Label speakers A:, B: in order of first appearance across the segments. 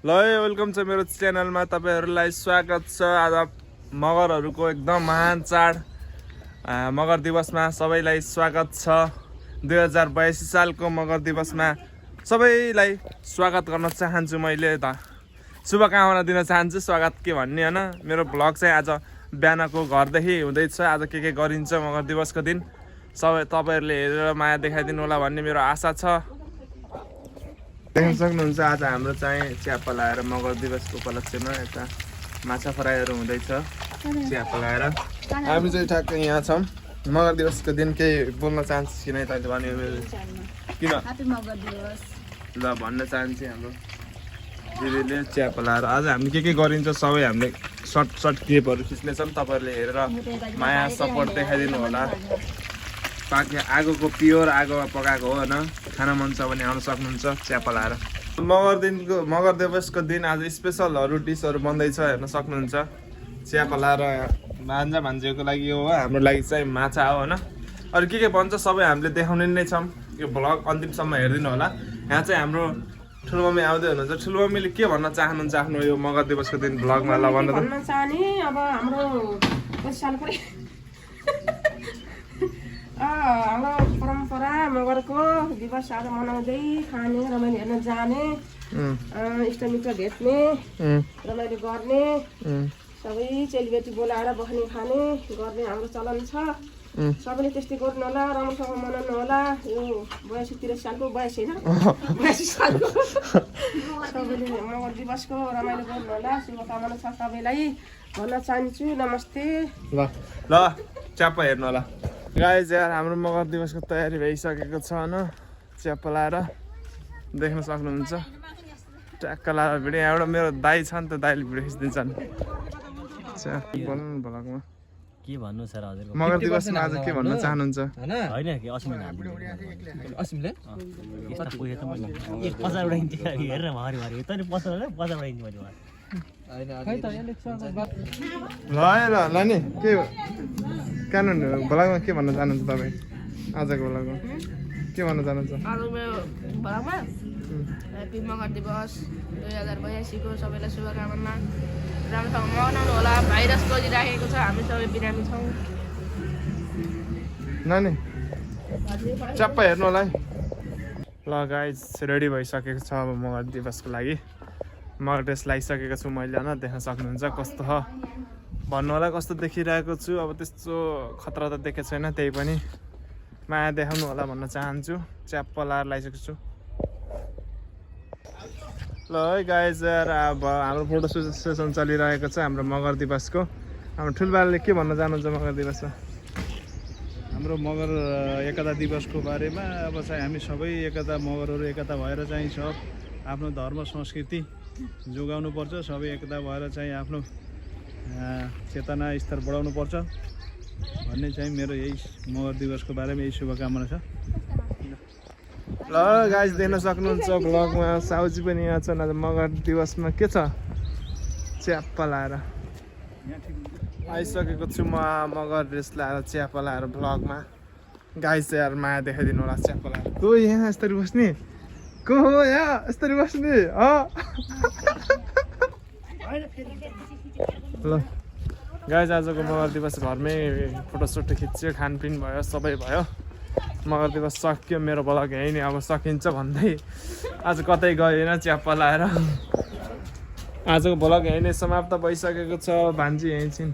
A: ल वेलकम छ मेरो च्यानलमा तपाईहरुलाई स्वागत छ। आज मगरहरुको एकदम महान चाड मगर दिवसमा सबैलाई स्वागत छ। 2082 सालको मगर दिवसमा सबैलाई स्वागत गर्न चाहन्छु। मैले त शुभकामना दिन चाहन्छु। स्वागत के भन्ने हैन। मेरो भ्लग चाहिँ आज बिहानको घरदेखि हुँदैछ। आज के गरिन्छ मगर दिवसको दिन सबै तपाईहरुले हेरेर माया देखाइदिनु होला भन्ने मेरो आशा छ। देख्न सक्नुहुन्छ आज हाम्रो चाहिँ चिया पलाएर मगर दिवसको उपलक्ष्यमा यता माछा फ्राईहरू हुँदैछ। चिया पलाएर हामी चाहिँ ठ्याक्कै यहाँ छौँ। मगर दिवसको दिन केही बोल्न चाहन्छु कि नै तैँले भन्यो किन
B: ह्यापी मगर दिवस
A: ल भन्न चाहन्छु। हाम्रो दिदीले चिया पलाएर आज हामीले के गरिन्छ सबै हामीले सर्ट क्लिपहरू खिच्नेछौँ। तपाईँहरूले हेरेर माया सपोर्ट देखाइदिनु होला। बाँकी आगोको प्योर आगोमा पकाएको हो होइन। खाना मन छ भने आउन सक्नुहुन्छ चिया पलाएर। मगर दिवसको दिन आज स्पेसलहरू डिसहरू बन्दैछ हेर्न सक्नुहुन्छ। चिया पलाएर भान्जीको लागि हो, हाम्रो लागि चाहिँ माछा हो होइन। अरू के बन्छ सबै हामीले देखाउने नै छौँ। यो भ्लग अन्तिमसम्म हेरिदिनु होला। यहाँ चाहिँ हाम्रो ठुलो मम्मी आउँदै हुनुहुन्छ। ठुलो मम्मीले के भन्न चाहनुहुन्छ आफ्नो यो मगर दिवसको दिन भ्लगमा? ल भन्नु त।
C: भन्न चाहने अब हाम्रो हाम्रो परम्परा मगरको दिवस आज मनाउँदै खाने रमाइलो हेर्न जाने इष्टमित्र भेट्ने रमाइलो गर्ने सबै चेलीबेटी बोलाएर बस्ने खाने गर्ने हाम्रो चलन छ। सबैले त्यस्तै गर्नु होला, राम्रोसँग मनाउनु होला। यो 82-83 सालको 82 होइन 82 सालको सबैले मगर दिवसको रमाइलो गर्नु होला। शुभकामना छ सबैलाई भन्न चाहन्छु। नमस्ते।
A: ल च्याप्पा हेर्नु होला गाइज। यार हाम्रो मगर दिवसको तयारी भइसकेको छ होइन। च्याप्पा लाएर देख्न सक्नुहुन्छ। ट्याक्क लाएर भिडियो यहाँबाट मेरो दाइ छ नि त, दाइले भिडियो खिचिदिन्छन्। बोल्नु भ्लगमा
D: के भन्नु सर हजुरको
A: मगर दिवसमा आज के भन्न चाहनुहुन्छ?
D: होइन कि असिमले असिमले यस्तो पुगे त मैले 50 उडाइन्छ हेरेर भारी भारी तैले 50 उडाइन्छ मैले
A: ल नि के कानुन भ्लगमा के भन्न चाहनुहुन्छ तपाईँ? आजको भ्लगमा के भन्न चाहनुहुन्छ?
B: भ्लगमा ह्यापी मगर दिवस 2082 को सबैलाई शुभकामना। राम्रोसँग मनाउनु होला। भाइरस बजिराखेको छ, हामी सबै बिरामी छौँ।
A: नानी च्याप्पा हेर्नु होला है। ल गाइज रेडी भइसकेको छ अब मगर दिवसको लागि। मगर ड्रेस लगाइसकेको छु मैले होइन। देख्न सक्नुहुन्छ कस्तो छ भन्नु होला। कस्तो देखिरहेको छु अब त्यस्तो खतरा त देखेको छैन, त्यही पनि माया देखाउनु होला भन्न चाहन्छु। च्याप्पा लाएर लगाइसकेको छु। ल है गाइज यार अब हाम्रो फोटो सेसन चलिरहेको छ हाम्रो मगर दिवसको। हाम्रो ठुलबाले के भन्न चाहनुहुन्छ मगर दिवसमा?
E: हाम्रो मगर एकता दिवसको बारेमा अब चाहिँ हामी सबै एकता मगरहरू एकता भएर चाहिँ सब आफ्नो धर्म संस्कृति जोगाउनु पर्छ। सबै एकता भएर चाहिँ आफ्नो चेतना स्तर बढाउनु पर्छ भन्ने चाहिँ मेरो यही मगर दिवसको बारेमा यही शुभकामना छ।
A: ल गाइज देख्न सक्नुहुन्छ भ्लगमा साउजी पनि यहाँ छन्। आज मगर दिवसमा के छ च्याप्पा लाएर आइसकेको छु म मगर ड्रेस लाएर च्याप्पा लाएर भ्लगमा। गाइज चाहिँ यार माया देखाइदिनु होला च्याप्पा लाएर। को यहाँ यसरी बस्ने? को हो यहाँ यसरी बस्ने? ल गाइज आजको मगर दिवस घरमै फोटोसुट खिच्यो, खानपिन भयो, सबै भयो। मगर दिवस सक्यो मेरो भ्लग यहीँ नै अब सकिन्छ भन्दै आज कतै गएन च्याप्पा लाएर। आजको भ्लग यहीँ नै समाप्त भइसकेको छ। भान्जी यहीँ छिन्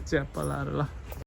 A: च्याप्पा लाएर। ल